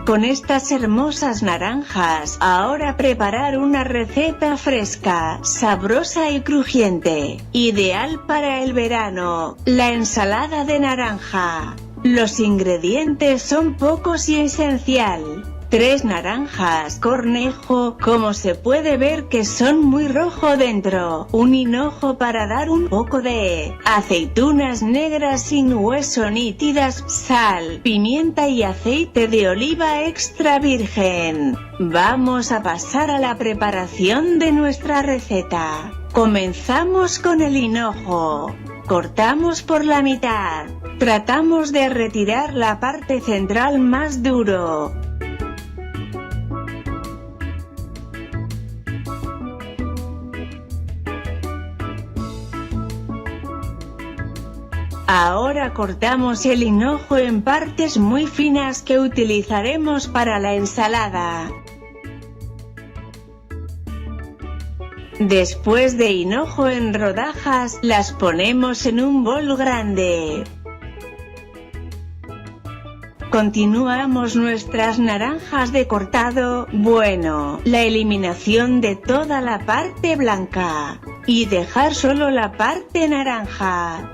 Con estas hermosas naranjas, ahora preparar una receta fresca, sabrosa y crujiente, ideal para el verano, la ensalada de naranja. Los ingredientes son pocos y esencial. 3 naranjas, cornejo, como se puede ver que son muy rojo dentro, un hinojo para dar un poco de, aceitunas negras sin hueso nítidas, sal, pimienta y aceite de oliva extra virgen. Vamos a pasar a la preparación de nuestra receta. Comenzamos con el hinojo. Cortamos por la mitad. Tratamos de retirar la parte central más duro. Ahora cortamos el hinojo en partes muy finas que utilizaremos para la ensalada. Después de hinojo en rodajas, las ponemos en un bol grande. Continuamos nuestras naranjas de cortado, bueno, la eliminación de toda la parte blanca, y dejar solo la parte naranja.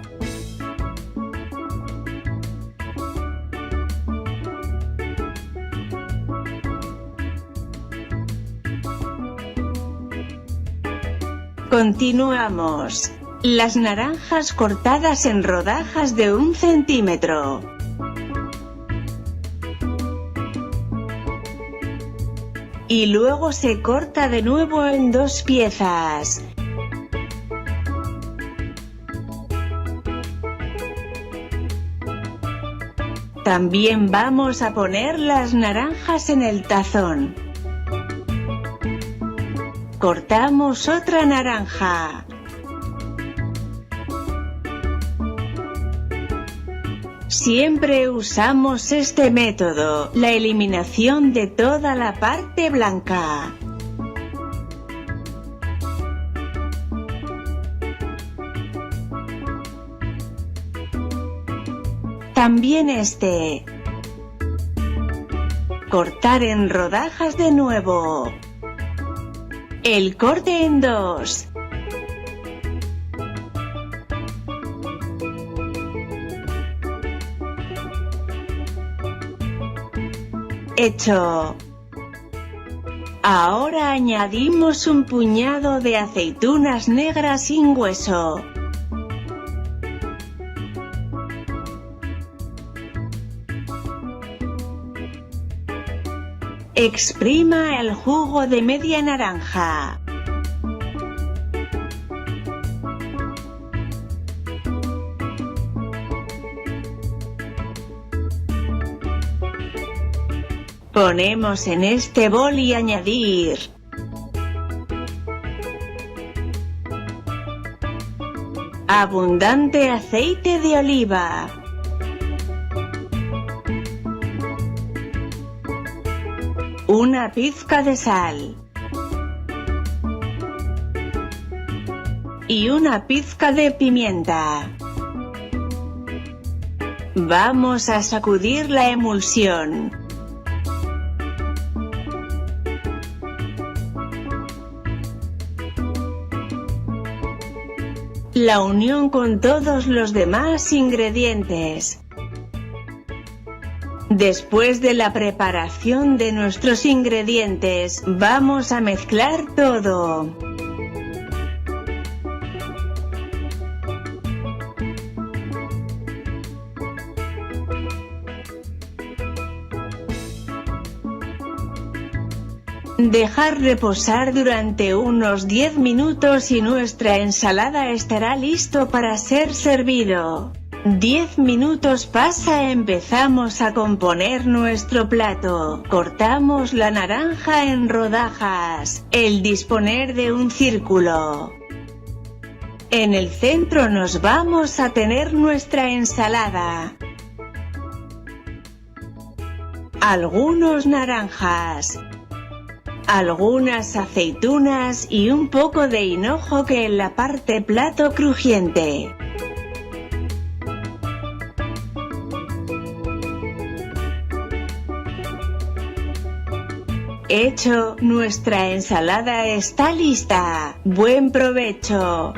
Continuamos. Las naranjas cortadas en rodajas de 1 centímetro. Y luego se corta de nuevo en 2 piezas. También vamos a poner las naranjas en el tazón. Cortamos otra naranja. Siempre usamos este método, la eliminación de toda la parte blanca. También este. Cortar en rodajas de nuevo. El corte en 2. Hecho. Ahora añadimos un puñado de aceitunas negras sin hueso. Exprima el jugo de media naranja. Ponemos en este bol y añadir abundante aceite de oliva. Una pizca de sal. Y una pizca de pimienta. Vamos a sacudir la emulsión. La unión con todos los demás ingredientes. Después de la preparación de nuestros ingredientes, vamos a mezclar todo. Dejar reposar durante unos 10 minutos y nuestra ensalada estará listo para ser servido. 10 minutos pasa, empezamos a componer nuestro plato. Cortamos la naranja en rodajas. El disponer de un círculo. En el centro nos vamos a tener nuestra ensalada. Algunos naranjas. Algunas aceitunas y un poco de hinojo que en la parte plato crujiente. Hecho, nuestra ensalada está lista. ¡Buen provecho!